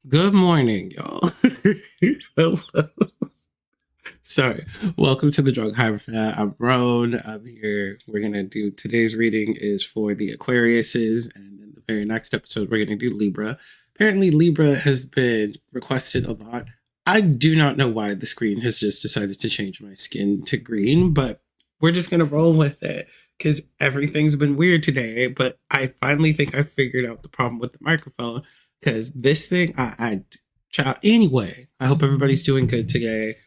Good morning, y'all. Hello. Sorry. Welcome to the Drug Hierophant. I'm Roan. I'm here. We're gonna do today's reading is for the Aquariuses, and then the very next episode we're gonna do Libra. Apparently, Libra has been requested a lot. I do not know why the screen has just decided to change my skin to green, but we're just gonna roll with it because everything's been weird today. But I finally think I figured out the problem with the microphone because this thing, anyway, I hope everybody's doing good today.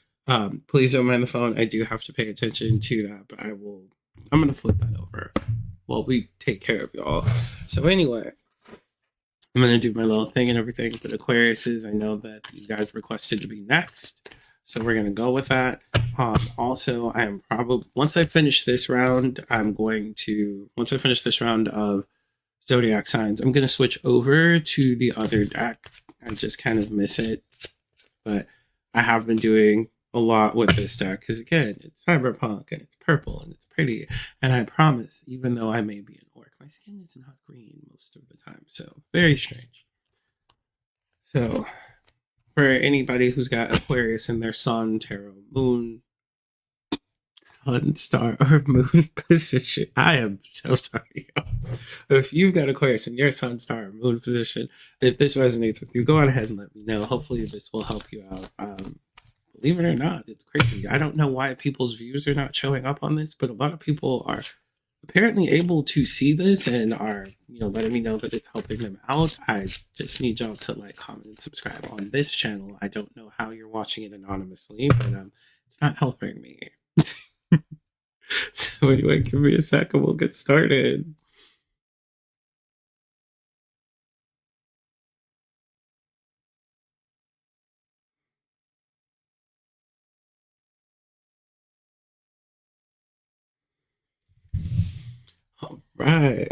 Please don't mind the phone. I do have to pay attention to that, but I'm gonna flip that over while we take care of y'all. So anyway, I'm gonna do my little thing and everything. But Aquariuses, I know that you guys requested to be next, so we're gonna go with that. Also, I am probably once I finish this round, once I finish this round of zodiac signs, I'm gonna switch over to the other deck. I just kind of miss it, but I have been doing a lot with this deck because again, it's cyberpunk and it's purple and it's pretty. And I promise, even though I may be an orc, my skin is not green most of the time. So very strange. So for anybody who's got Aquarius in their sun, tarot, moon, sun, star, or moon position, I am so sorry. If you've got Aquarius in your sun, star, or moon position, if this resonates with you, go on ahead and let me know. Hopefully, this will help you out. Believe it or not, it's crazy. I don't know why people's views are not showing up on this, but a lot of people are apparently able to see this and are, letting me know that it's helping them out. I just need y'all to like, comment, and subscribe on this channel. I don't know how you're watching it anonymously, but it's not helping me. So anyway, give me a sec and we'll get started. All right.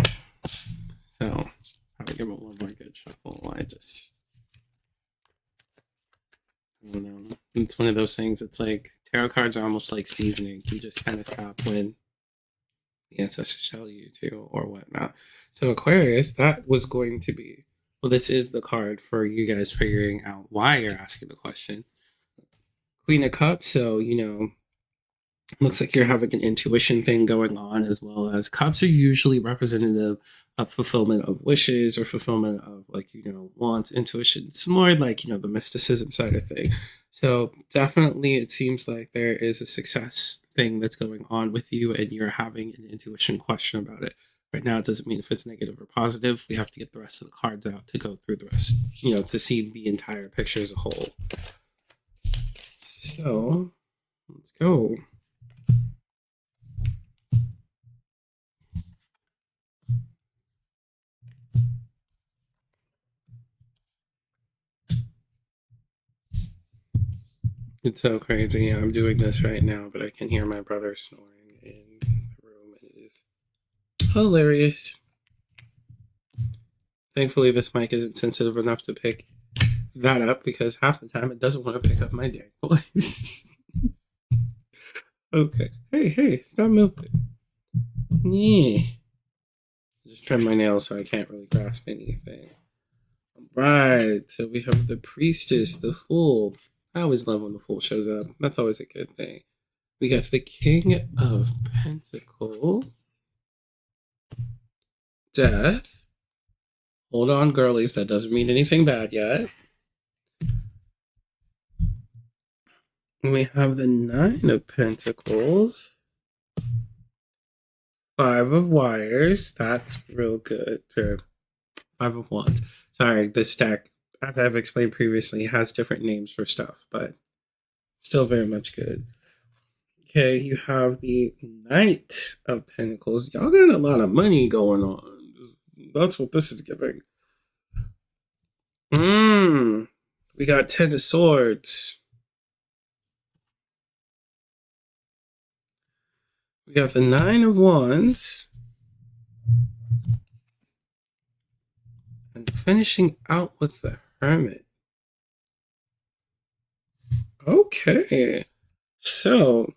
So probably give it one more good shuffle. I don't know. It's one of those things. It's like tarot cards are almost like seasoning. You just kind of stop when the ancestors tell you to or whatnot. So Aquarius, that was going to be. Well, this is the card for you guys figuring out why you're asking the question. Queen of Cups. So looks like you're having an intuition thing going on, as well as cups are usually representative of fulfillment of wishes or fulfillment of like wants. Intuition, it's more like the mysticism side of thing. So definitely it seems like there is a success thing that's going on with you and you're having an intuition question about it right now. It doesn't mean if it's negative or positive. We have to get the rest of the cards out to go through the rest, to see the entire picture as a whole. So let's go. It's so crazy. Yeah, I'm doing this right now, but I can hear my brother snoring in the room. It is hilarious. Thankfully, this mic isn't sensitive enough to pick that up because half the time it doesn't want to pick up my dang voice. Okay. Hey, stop moving. Yeah. Just trim my nails so I can't really grasp anything. Right. So we have the priestess, the fool. I always love when the fool shows up. That's always a good thing. We got the King of Pentacles. Death. Hold on, girlies. That doesn't mean anything bad yet. We have the Nine of Pentacles. Five of Wires. That's real good. Five of Wands. Sorry, this deck, as I've explained previously, has different names for stuff, but still very much good. Okay, you have the Knight of Pentacles. Y'all got a lot of money going on. That's what this is giving. We got Ten of Swords. We got the Nine of Wands. And finishing out with the Hermit. Okay. So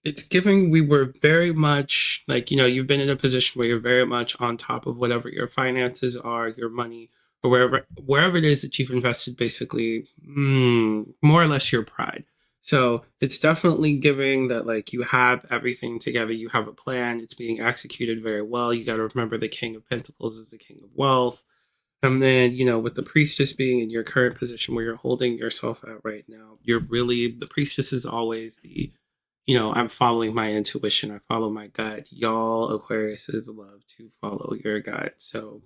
it's giving we were very much like, you've been in a position where you're very much on top of whatever your finances are, your money, or wherever it is that you've invested, basically, more or less your pride. So it's definitely giving that, like, you have everything together, you have a plan, it's being executed very well. You got to remember the King of Pentacles is the King of Wealth. And then, with the priestess being in your current position where you're holding yourself at right now, the priestess is always I'm following my intuition. I follow my gut. Y'all Aquariuses love to follow your gut. So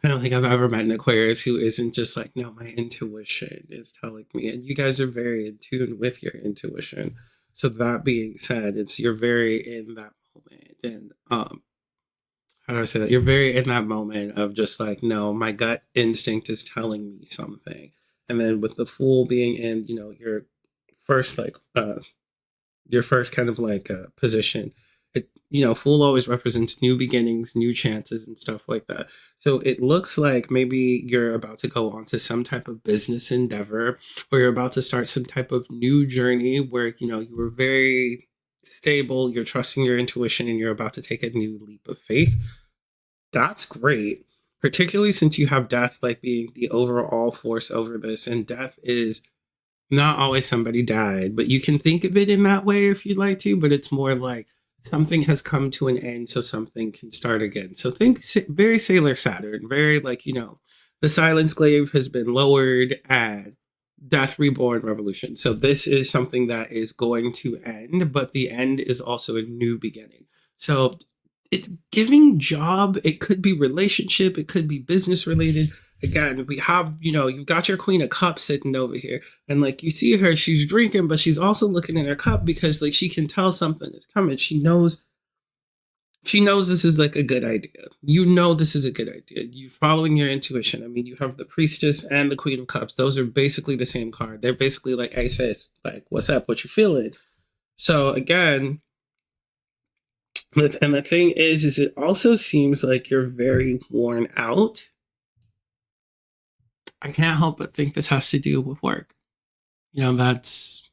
I don't think I've ever met an Aquarius who isn't just like, no, my intuition is telling me. And you guys are very in tune with your intuition. So that being said, you're very in that moment. And how do I say that? You're very in that moment of just like, no, my gut instinct is telling me something. And then with the Fool being in, first like your first kind of like position, Fool always represents new beginnings, new chances, and stuff like that. So it looks like maybe you're about to go on to some type of business endeavor, or you're about to start some type of new journey where you were very stable, you're trusting your intuition, and you're about to take a new leap of faith. That's great, particularly since you have death like being the overall force over this, and death is not always somebody died, but you can think of it in that way if you'd like to, but it's more like something has come to an end so something can start again. So think very Sailor Saturn, very like, the Silence Glaive has been lowered and Death Reborn Revolution. So this is something that is going to end, but the end is also a new beginning. So it's giving job. It could be relationship. It could be business related. Again, we have, you've got your Queen of Cups sitting over here. And like you see her, she's drinking, but she's also looking at her cup because like she can tell something is coming. She knows this is like a good idea. This is a good idea. You're following your intuition. I mean, you have the Priestess and the Queen of Cups. Those are basically the same card. They're basically like, hey sis, like, what's up? What you feeling? So again, and the thing is it also seems like you're very worn out. I can't help but think this has to do with work. That's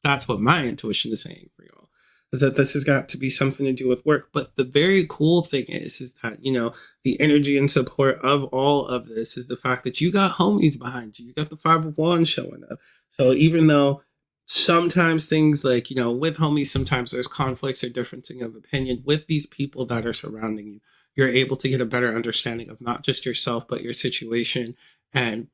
what my intuition is saying for y'all, is that this has got to be something to do with work. But the very cool thing is that, the energy and support of all of this is the fact that you got homies behind you. You got the Five of Wands showing up. So even though sometimes things like, with homies, sometimes there's conflicts or differencing of opinion with these people that are surrounding you, you're able to get a better understanding of not just yourself, but your situation. And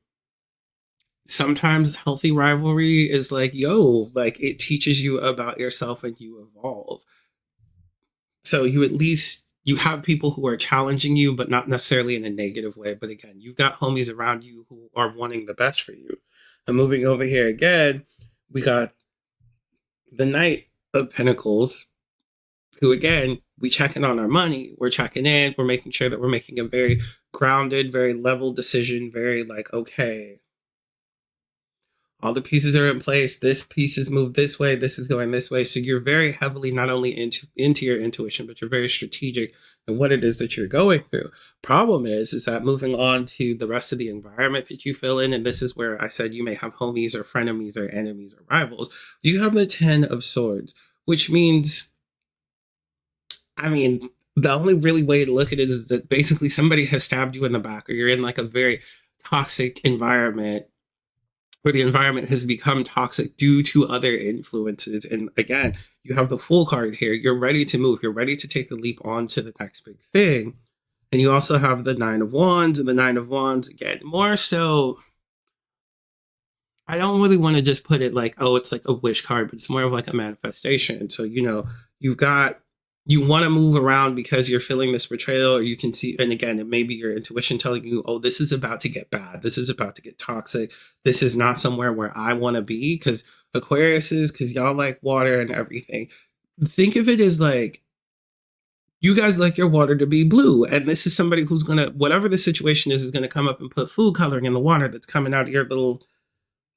sometimes healthy rivalry is like, like it teaches you about yourself and you evolve. So you have people who are challenging you, but not necessarily in a negative way. But again, you've got homies around you who are wanting the best for you. And moving over here again, we got the Knight of Pentacles, who again, we checking on our money. We're checking in. We're making sure that we're making a very grounded, very level decision. Very like, okay, all the pieces are in place. This piece is moved this way. This is going this way. So you're very heavily not only into your intuition, but you're very strategic in what it is that you're going through. Problem is that moving on to the rest of the environment that you fill in, and this is where I said you may have homies or frenemies or enemies or rivals. You have the 10 of Swords, which means, the only really way to look at it is that basically somebody has stabbed you in the back, or you're in like a very toxic environment where the environment has become toxic due to other influences. And again, you have the Fool card here. You're ready to move. You're ready to take the leap on to the next big thing. And you also have the Nine of Wands, and the Nine of Wands, again, more so, I don't really want to just put it like, oh, it's like a wish card, but it's more of like a manifestation. So, you want to move around because you're feeling this betrayal, or you can see, and again, it may be your intuition telling you, oh, this is about to get bad. This is about to get toxic. This is not somewhere where I want to be, because because y'all like water and everything. Think of it as like, you guys like your water to be blue. And this is somebody who's going to, whatever the situation is going to come up and put food coloring in the water that's coming out of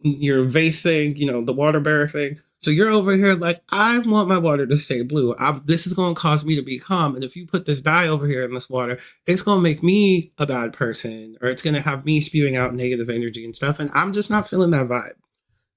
your vase thing, the water bearer thing. So you're over here like, I want my water to stay blue. This is going to cause me to be calm. And if you put this dye over here in this water, it's going to make me a bad person, or it's going to have me spewing out negative energy and stuff. And I'm just not feeling that vibe.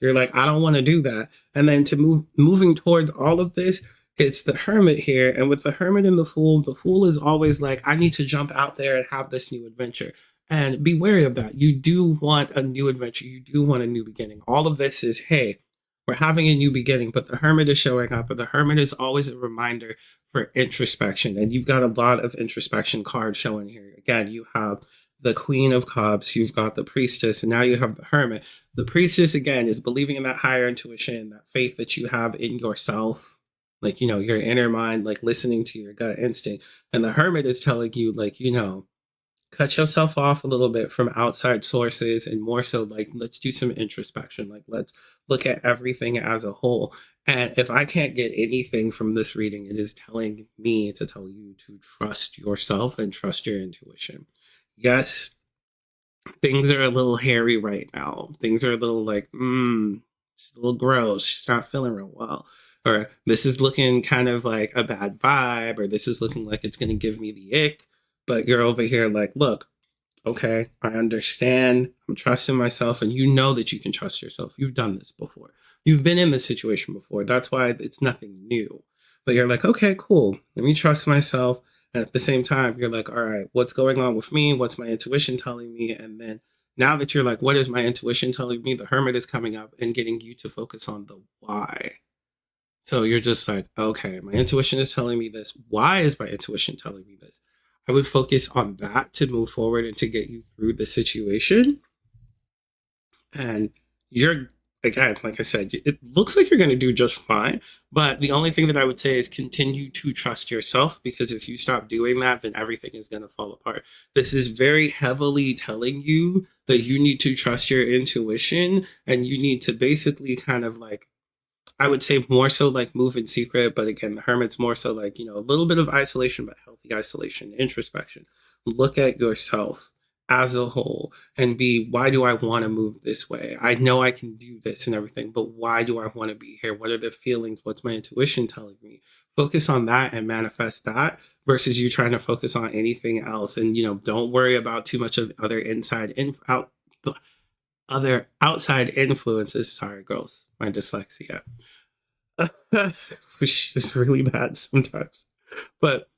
You're like, I don't want to do that. And then to moving towards all of this, it's the hermit here. And with the hermit and the fool is always like, I need to jump out there and have this new adventure. And be wary of that. You do want a new adventure. You do want a new beginning. All of this is, hey, we're having a new beginning, but the hermit is showing up. And the hermit is always a reminder for introspection. And you've got a lot of introspection cards showing here. Again, you have the Queen of Cups, you've got the Priestess, and now you have the Hermit. The Priestess, again, is believing in that higher intuition, that faith that you have in yourself, like, your inner mind, like listening to your gut instinct. And the Hermit is telling you, like, cut yourself off a little bit from outside sources and more so, like, let's do some introspection. Like, let's look at everything as a whole. And if I can't get anything from this reading, it is telling me to tell you to trust yourself and trust your intuition. Yes, things are a little hairy right now. Things are a little like, she's a little gross. She's not feeling real well. Or this is looking kind of like a bad vibe, or this is looking like it's going to give me the ick. But you're over here like, look, okay, I understand. I'm trusting myself. And you know that you can trust yourself. You've done this before. You've been in this situation before. That's why it's nothing new. But you're like, okay, cool. Let me trust myself. And at the same time, you're like, all right, what's going on with me? What's my intuition telling me? And then now that you're like, what is my intuition telling me? The hermit is coming up and getting you to focus on the why. So you're just like, okay, my intuition is telling me this. Why is my intuition telling me this? I would focus on that to move forward and to get you through the situation. And you're, again, like I said, it looks like you're going to do just fine. But the only thing that I would say is continue to trust yourself, because if you stop doing that, then everything is going to fall apart. This is very heavily telling you that you need to trust your intuition and you need to basically kind of like, I would say more so like move in secret, but again, the hermit's more so like, a little bit of isolation, but healthy isolation, introspection. Look at yourself as a whole and be, why do I want to move this way? I know I can do this and everything, but why do I want to be here? What are the feelings? What's my intuition telling me? Focus on that and manifest that versus you trying to focus on anything else. And, don't worry about too much of other outside influences. Sorry, girls, my dyslexia. Which is really bad sometimes. But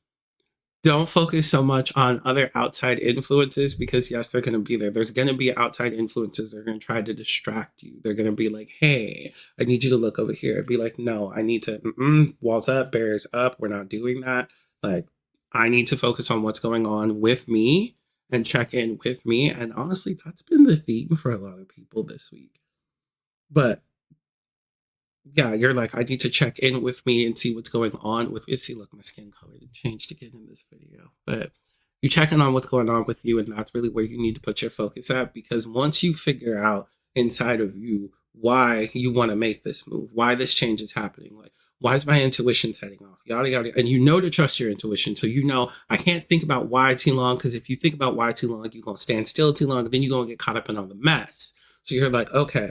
don't focus so much on other outside influences because, yes, they're going to be there. There's going to be outside influences. They're going to try to distract you. They're going to be like, hey, I need you to look over here. Be like, no, I need to, walls up, bears up. We're not doing that. Like, I need to focus on what's going on with me and check in with me. And honestly, that's been the theme for a lot of people this week. But yeah, you're like, I need to check in with me and see what's going on with me. See, look, my skin color changed again in this video. But you check in on what's going on with you, and that's really where you need to put your focus at, because once you figure out inside of you why you want to make this move, why this change is happening, like, why is my intuition setting off? Yada, yada. And you know to trust your intuition. So I can't think about why too long, because if you think about why too long, you're going to stand still too long, and then you're going to get caught up in all the mess. So you're like, okay,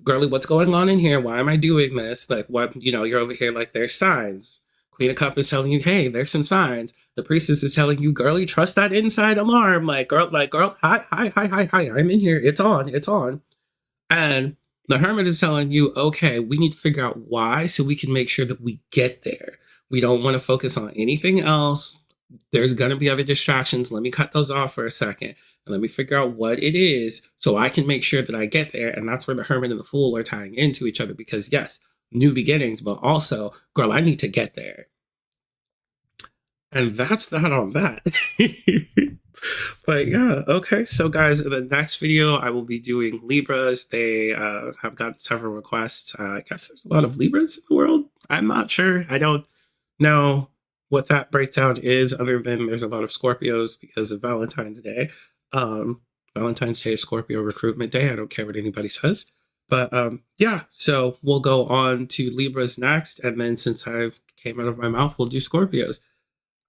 girly, what's going on in here? Why am I doing this? Like, what, you're over here like, there's signs. Queen of Cups is telling you, hey, there's some signs. The Priestess is telling you, girly, trust that inside alarm. Like, girl, hi, I'm in here. It's on. And the Hermit is telling you, okay, we need to figure out why so we can make sure that we get there. We don't want to focus on anything else. There's going to be other distractions. Let me cut those off for a second. And let me figure out what it is so I can make sure that I get there. And that's where the Hermit and the Fool are tying into each other, because yes, new beginnings, but also, girl, I need to get there. And that's that on that. But yeah, okay. So guys, in the next video, I will be doing Libras. They have gotten several requests. I guess there's a lot of Libras in the world. I'm not sure. I don't know what that breakdown is, other than there's a lot of Scorpios because of Valentine's Day. Valentine's Day is Scorpio recruitment day. I don't care what anybody says. But yeah, so we'll go on to Libras next. And then since I came out of my mouth, we'll do Scorpios.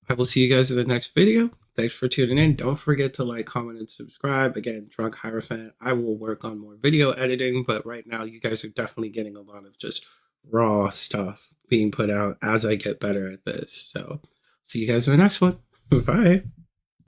I will see you guys in the next video. Thanks for tuning in. Don't forget to like, comment, and subscribe. Again, Drunk Hierophant. I will work on more video editing, but right now you guys are definitely getting a lot of just raw stuff being put out as I get better at this. So see you guys in the next one. Bye.